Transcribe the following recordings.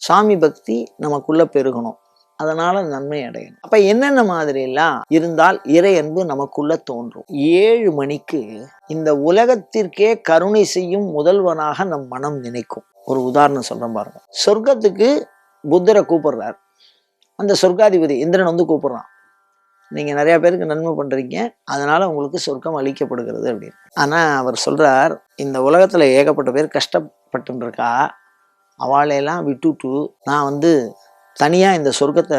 சாமி பக்தி நமக்குள்ள பெருகணும், அதனால நன்மை அடையணும். அப்ப என்னென்ன மாதிரி எல்லாம் இருந்தால் இறை அன்பு நமக்குள்ள தோன்றும்? 7 மணிக்கு இந்த உலகத்திற்கே கருணை செய்யும் முதல்வனாக நம் மனம் நினைக்கும். ஒரு உதாரணம் சொல்றேன் பாருங்க. சொர்க்கத்துக்கு புத்தரை கூப்பிடுறார். அந்த சொர்க்காதிபதி இந்திரன் வந்து கூப்பிடுறான், நீங்க நிறைய பேருக்கு நன்மை பண்றீங்க, அதனால உங்களுக்கு சொர்க்கம் அளிக்கப்படுகிறது அப்படின்னு. ஆனா அவர் சொல்றார், இந்த உலகத்துல ஏகப்பட்ட பேர் கஷ்டப்பட்டு இருக்கா, அவளையெல்லாம் விட்டுட்டு நான் வந்து தனியா இந்த சொர்க்கத்தை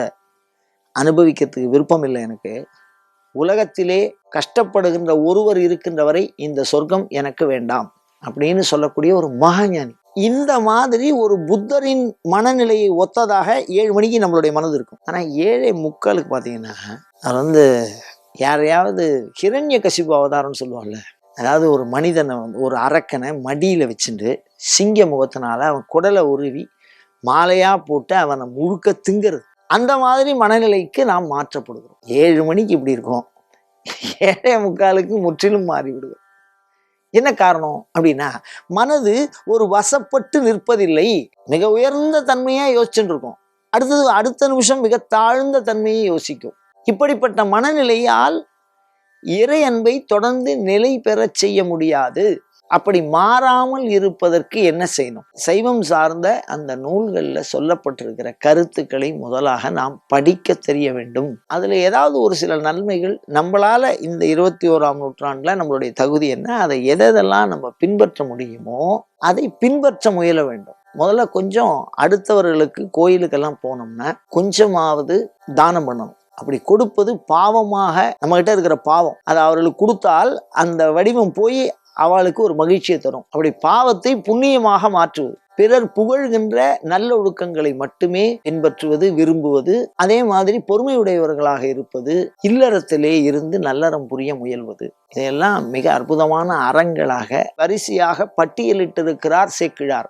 அனுபவிக்கிறதுக்கு விருப்பம் இல்லை எனக்கு. உலகத்திலே கஷ்டப்படுகின்ற ஒருவர் இருக்கின்ற வரை இந்த சொர்க்கம் எனக்கு வேண்டாம் அப்படின்னு சொல்லக்கூடிய ஒரு மகாஞானி. இந்த மாதிரி ஒரு புத்தரின் மனநிலையை ஒத்ததாக 7 மணிக்கு நம்மளுடைய மனது இருக்கும். ஆனா 7:45 பார்த்தீங்கன்னா அது வந்து யாரையாவது ஹிரண்ய கசிபு அவதாரம்னு சொல்லுவாங்கல்ல, அதாவது ஒரு மனிதனை வந்து ஒரு அரக்கனை மடியில வச்சுட்டு சிங்க முகத்தினால அவன் குடலை உருவி மாலையா போட்டு அவனை முழுக்க திங்கிறது. அந்த மாதிரி மனநிலைக்கு நாம் மாற்றப்படுகிறோம். 7 மணிக்கு இப்படி இருக்கும், 7:45 முற்றிலும் மாறிவிடுவோம். என்ன காரணம் அப்படின்னா, மனது ஒரு வசப்பட்டு நிற்பதில்லை. மிக உயர்ந்த தன்மையா யோசிச்சுட்டு இருக்கும், அடுத்த நிமிஷம் மிக தாழ்ந்த தன்மையை யோசிக்கும். இப்படிப்பட்ட மனநிலையால் இறை அன்பை தொடர்ந்து நிலை பெறச் செய்ய முடியாது. அப்படி மாறாமல் இருப்பதற்கு என்ன செய்யணும்? சைவம் சார்ந்த அந்த நூல்களில் சொல்லப்பட்டிருக்கிற கருத்துக்களை முதலாக நாம் படிக்க தெரிய வேண்டும். அதுல ஏதாவது ஒரு சில நன்மைகள் நம்மளால இந்த 21ஆம் நூற்றாண்டுல நம்மளுடைய தகுதி என்ன, அதை எதெல்லாம் நம்ம பின்பற்ற முடியுமோ அதை பின்பற்ற முயல வேண்டும். முதல்ல கொஞ்சம் அடுத்தவர்களுக்கு கோயிலுக்கெல்லாம் போனோம்னா கொஞ்சமாவது தானம் பண்ணணும். அப்படி கொடுப்பது பாவமாக நம்ம கிட்ட இருக்கிற பாவம், அதை அவர்களுக்கு கொடுத்தால் அந்த வடிவம் போய் அவளுக்கு ஒரு மகிழ்ச்சியை தரும். அப்படி பாவத்தை புண்ணியமாக மாற்றுவது, பிறர் புகழ்கின்ற நல்ல ஒழுக்கங்களை மட்டுமே பின்பற்றுவது, விரும்புவது, அதே மாதிரி பொறுமையுடையவர்களாக இருப்பது, இல்லறத்திலே இருந்து நல்லறம் புரிய முயல்வது, இதையெல்லாம் மிக அற்புதமான அறங்களாக வரிசையாக பட்டியலிட்டிருக்கிறார் சேக்கிழார்.